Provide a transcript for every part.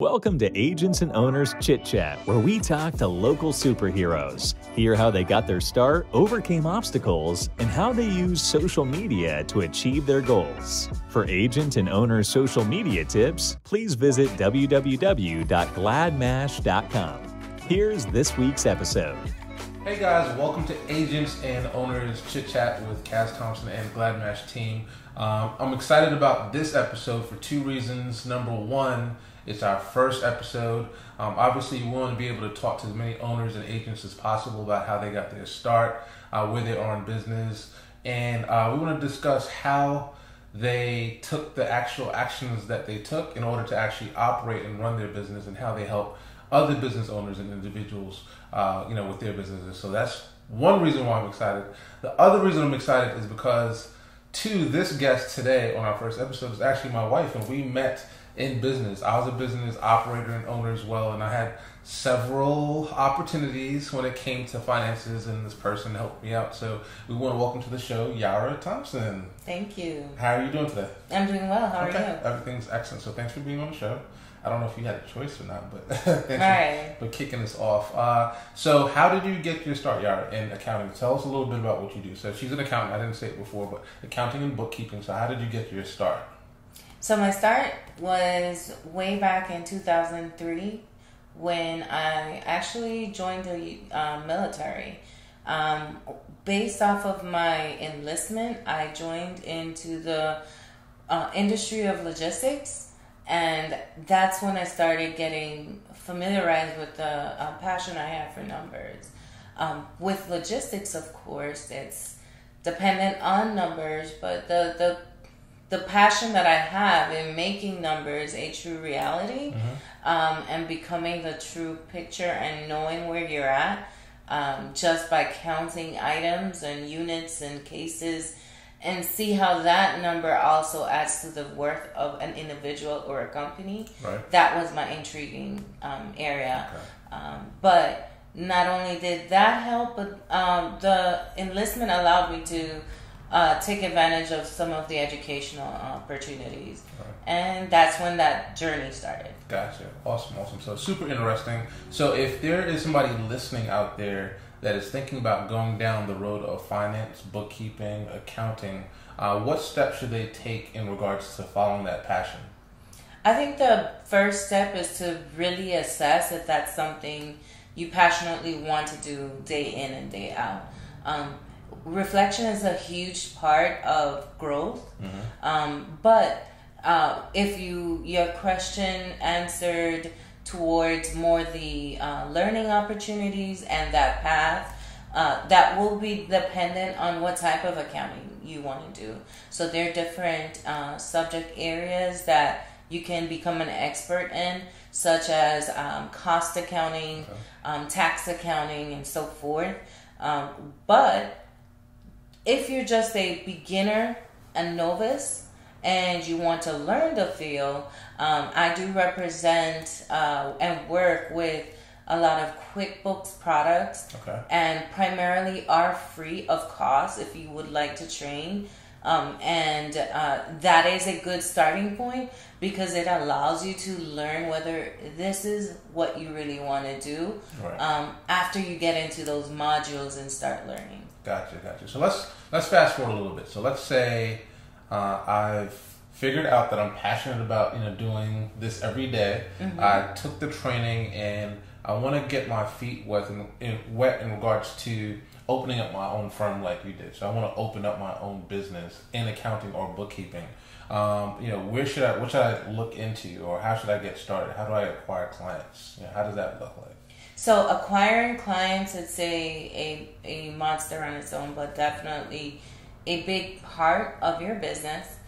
Welcome to Agents and Owners Chit Chat, where we talk to local superheroes, hear how they got their start, overcame obstacles, and how they use social media to achieve their goals. For Agent and Owners social media tips, please visit www.gladmash.com. Here's this week's episode. Hey guys, welcome to Agents and Owners Chit Chat with Cas Thompson and Gladmash team. I'm excited about this episode for two reasons. Number one, it's our first episode. Obviously, we want to be able to talk to as many owners and agents as possible about how they got their start, where they are in business, and we want to discuss how they took the actual actions that they took in order to actually operate and run their business, and how they help other business owners and individuals, with their businesses. So that's one reason why I'm excited. The other reason I'm excited is because, this guest today on our first episode is actually my wife, and we met in business. I was a business operator and owner as well, and I had several opportunities when it came to finances, and this person helped me out. So we want to welcome to the show Yara Thompson. Thank you. How are you doing today? I'm doing well. How are you? Everything's excellent. So thanks for being on the show. I don't know if you had a choice or not, but thanks for kicking us off. So how did you get your start, Yara, in accounting? Tell us a little bit about what you do. So she's an accountant. I didn't say it before, but accounting and bookkeeping. So how did you get your start? So my start was way back in 2003 when I actually joined the military. Based off of my enlistment, I joined into the industry of logistics, and that's when I started getting familiarized with the passion I have for numbers. With logistics, of course, it's dependent on numbers, but the passion that I have in making numbers a true reality, and becoming the true picture and knowing where you're at, just by counting items and units and cases, and see how that number also adds to the worth of an individual or a company. Right. That was my intriguing area. Okay. But not only did that help, but the enlistment allowed me to take advantage of some of the educational opportunities. Right. And that's when that journey started. Gotcha. Awesome. So super interesting. So if there is somebody listening out there that is thinking about going down the road of finance, bookkeeping, accounting, what steps should they take in regards to following that passion? I think the first step is to really assess if that's something you passionately want to do day in and day out. Reflection is a huge part of growth, but if your question answered towards more the learning opportunities and that path, that will be dependent on what type of accounting you want to do. So there are different subject areas that you can become an expert in, such as cost accounting, tax accounting, and so forth. But if you're just a beginner, a novice, and you want to learn the field, I do represent and work with a lot of QuickBooks products, and primarily are free of cost if you would like to train. And that is a good starting point because it allows you to learn whether this is what you really want to do after you get into those modules and start learning. Gotcha. So let's fast forward a little bit. So let's say I've figured out that I'm passionate about doing this every day. I took the training and I want to get my feet wet in regards to opening up my own firm like you did. So I want to open up my own business in accounting or bookkeeping. What should I look into, or how should I get started? How do I acquire clients? How does that look like? So acquiring clients, it's a monster on its own, but definitely a big part of your business.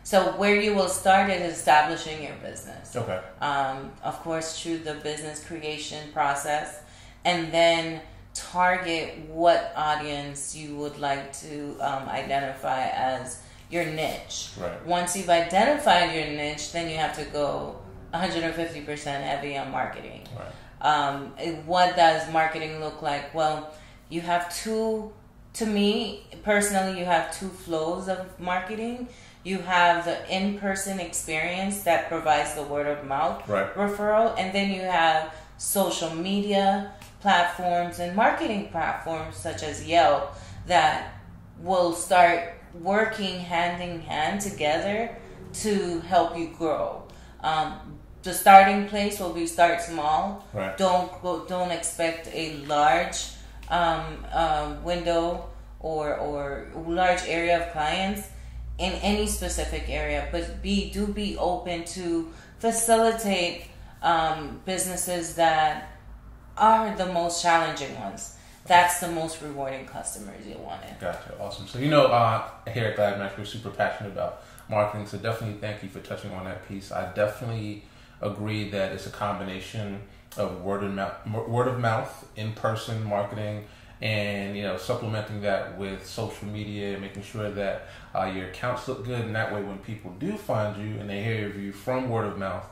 So where you will start is establishing your business. Okay. Of course, through the business creation process, and then target what audience you would like to identify as your niche. Right. Once you've identified your niche, then you have to go 150% heavy on marketing. Right. What does marketing look like? Well, you have to me personally, you have two flows of marketing. You have the in-person experience that provides the word of mouth Right. referral, and then you have social media platforms and marketing platforms such as Yelp that will start working hand in hand together to help you grow. The starting place will be start small. Right. Don't expect a large window or large area of clients in any specific area, but do be open to facilitate businesses that are the most challenging ones. That's the most rewarding customers you want it. Gotcha. Awesome. So, here at Glad Match, we're super passionate about marketing. So definitely thank you for touching on that piece. I definitely agree that it's a combination of word of mouth, in-person marketing, and supplementing that with social media, making sure that your accounts look good, and that way when people do find you and they hear of you from word of mouth,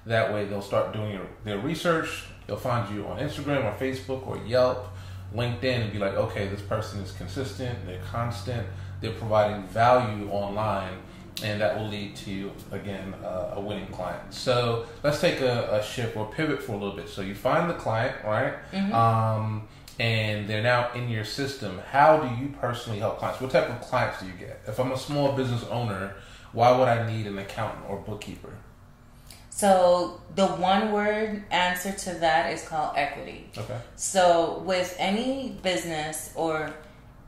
that way they'll start doing their research. They'll find you on Instagram or Facebook or Yelp, LinkedIn, and be like, okay, this person is consistent, they're constant, they're providing value online, and that will lead to, again, a winning client. So let's take a shift or pivot for a little bit. So you find the client, right? Mm-hmm. And they're now in your system. How do you personally help clients? What type of clients do you get? If I'm a small business owner, why would I need an accountant or bookkeeper? So the one word answer to that is called equity. Okay. So with any business or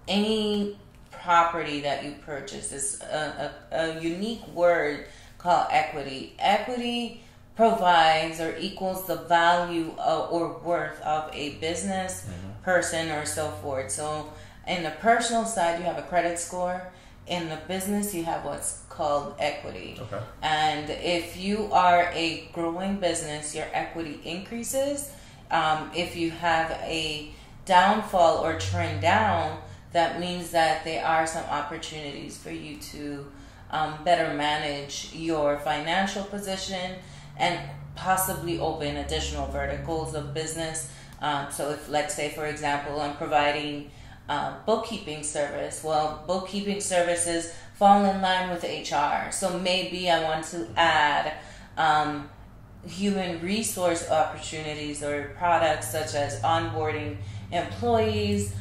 any property that you purchase, is a unique word called equity. Equity provides or equals the value or worth of a business, person, or so forth. So in the personal side, you have a credit score. In the business, you have what's called equity. Okay. And if you are a growing business, your equity increases. If you have a downfall or trend down, that means that there are some opportunities for you to better manage your financial position and possibly open additional verticals of business. So if, let's say, for example, I'm providing bookkeeping service. Well, bookkeeping services fall in line with HR. So maybe I want to add human resource opportunities or products such as onboarding employees.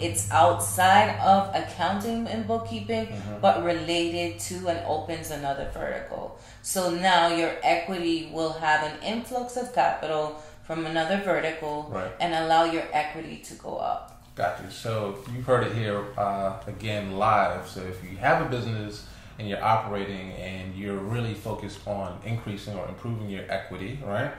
It's outside of accounting and bookkeeping, but related to and opens another vertical. So now your equity will have an influx of capital from another vertical, and allow your equity to go up. Got you. So you've heard it here again live. So if you have a business and you're operating and you're really focused on increasing or improving your equity, right?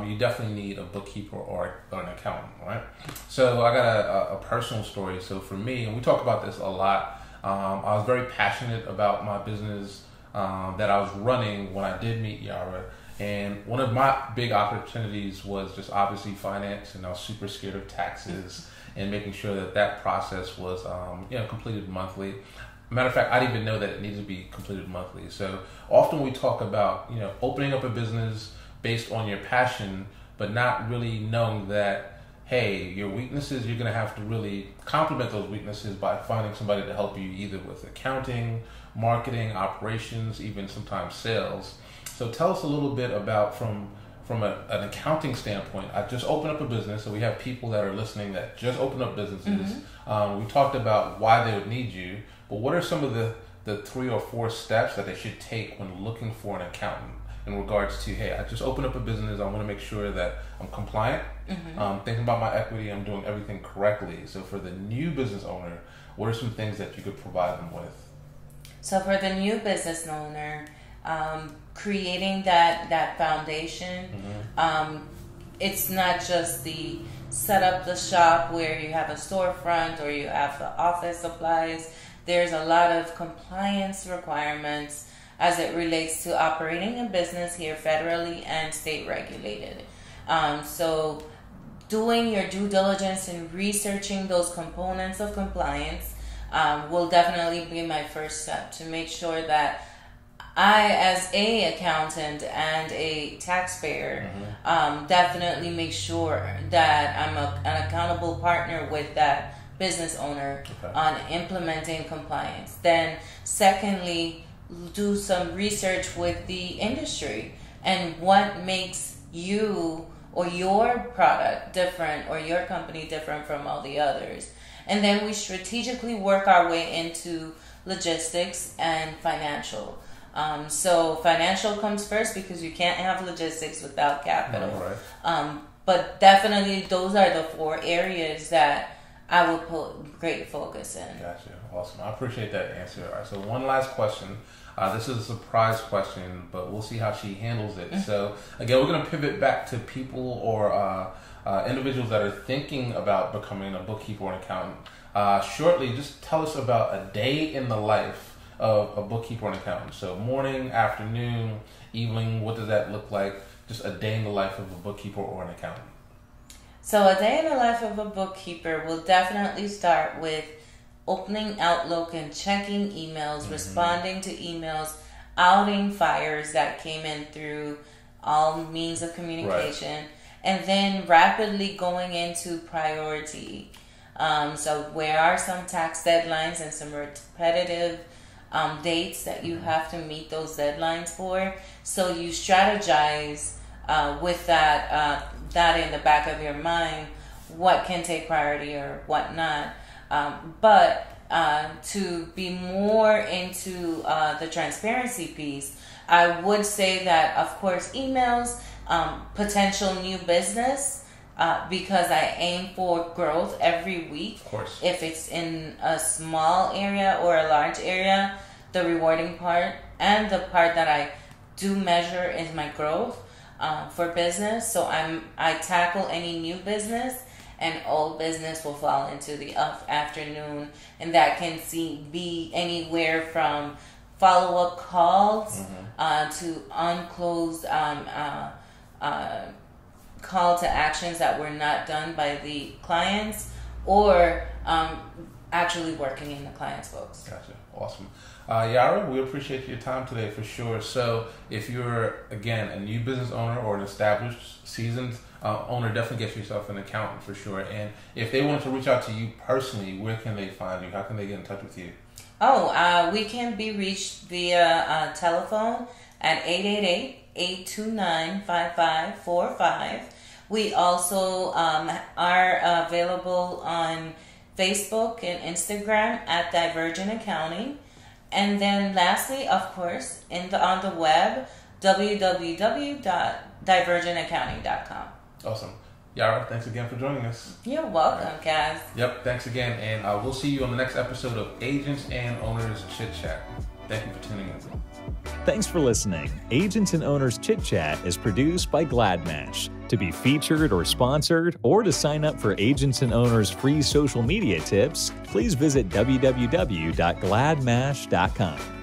You definitely need a bookkeeper or an accountant, right? So I got a personal story. So for me, and we talk about this a lot, I was very passionate about my business that I was running when I did meet Yara. And one of my big opportunities was just obviously finance, and I was super scared of taxes and making sure that process was completed monthly. Matter of fact, I didn't even know that it needed to be completed monthly. So often we talk about opening up a business based on your passion, but not really knowing that, hey, your weaknesses, you're going to have to really complement those weaknesses by finding somebody to help you either with accounting, marketing, operations, even sometimes sales. So tell us a little bit about from an accounting standpoint. I just opened up a business, so we have people that are listening that just opened up businesses. We talked about why they would need you, but what are some of the 3 or 4 steps that they should take when looking for an accountant in regards to, hey, I just opened up a business, I want to make sure that I'm compliant, thinking about my equity, I'm doing everything correctly. So for the new business owner, what are some things that you could provide them with? So for the new business owner, creating that foundation, it's not just the set up the shop where you have a storefront or you have the office supplies. There's a lot of compliance requirements as it relates to operating a business here federally and state regulated. So doing your due diligence and researching those components of compliance will definitely be my first step to make sure that I, as a accountant and a taxpayer, definitely make sure that I'm an accountable partner with that business owner on implementing compliance. Then, secondly, do some research with the industry and what makes you or your product different or your company different from all the others. And then we strategically work our way into logistics and financial. So financial comes first because you can't have logistics without capital. Right. But definitely those are the 4 areas that I would put great focus in. Gotcha. Awesome. I appreciate that answer. All right. So one last question. This is a surprise question, but we'll see how she handles it. So again, we're going to pivot back to people or individuals that are thinking about becoming a bookkeeper or an accountant. Shortly, just tell us about a day in the life of a bookkeeper or an accountant. So morning, afternoon, evening, what does that look like? Just a day in the life of a bookkeeper or an accountant. So a day in the life of a bookkeeper will definitely start with opening Outlook and checking emails, responding to emails, outing fires that came in through all means of communication, and then rapidly going into priority. So where are some tax deadlines and some repetitive dates that you have to meet those deadlines for? So you strategize with that in the back of your mind, what can take priority or what not. But to be more into the transparency piece, I would say that, of course, emails, potential new business, because I aim for growth every week. Of course. If it's in a small area or a large area, the rewarding part and the part that I do measure is my growth for business. So I tackle any new business, and old business will fall into the afternoon, and that can be anywhere from follow-up calls to unclosed call to actions that were not done by the clients, or actually working in the client's books. Gotcha. Awesome. Yara, we appreciate your time today for sure. So if you're, again, a new business owner or an established, seasoned owner, definitely get yourself an accountant for sure. And if they wanted to reach out to you personally, where can they find you? How can they get in touch with you? We can be reached via telephone at 888-829-5545. We also are available on Facebook and Instagram at Divergent Accounting. And then lastly, of course, on the web, www.divergentaccounting.com. Awesome. Yara, thanks again for joining us. You're welcome, Cas. Yep, thanks again. And we'll see you on the next episode of Agents and Owners Chit Chat. Thank you for tuning in. Thanks for listening. Agents and Owners Chit Chat is produced by GladMesh. To be featured or sponsored, or to sign up for Agents and Owners free social media tips, please visit www.gladmesh.com.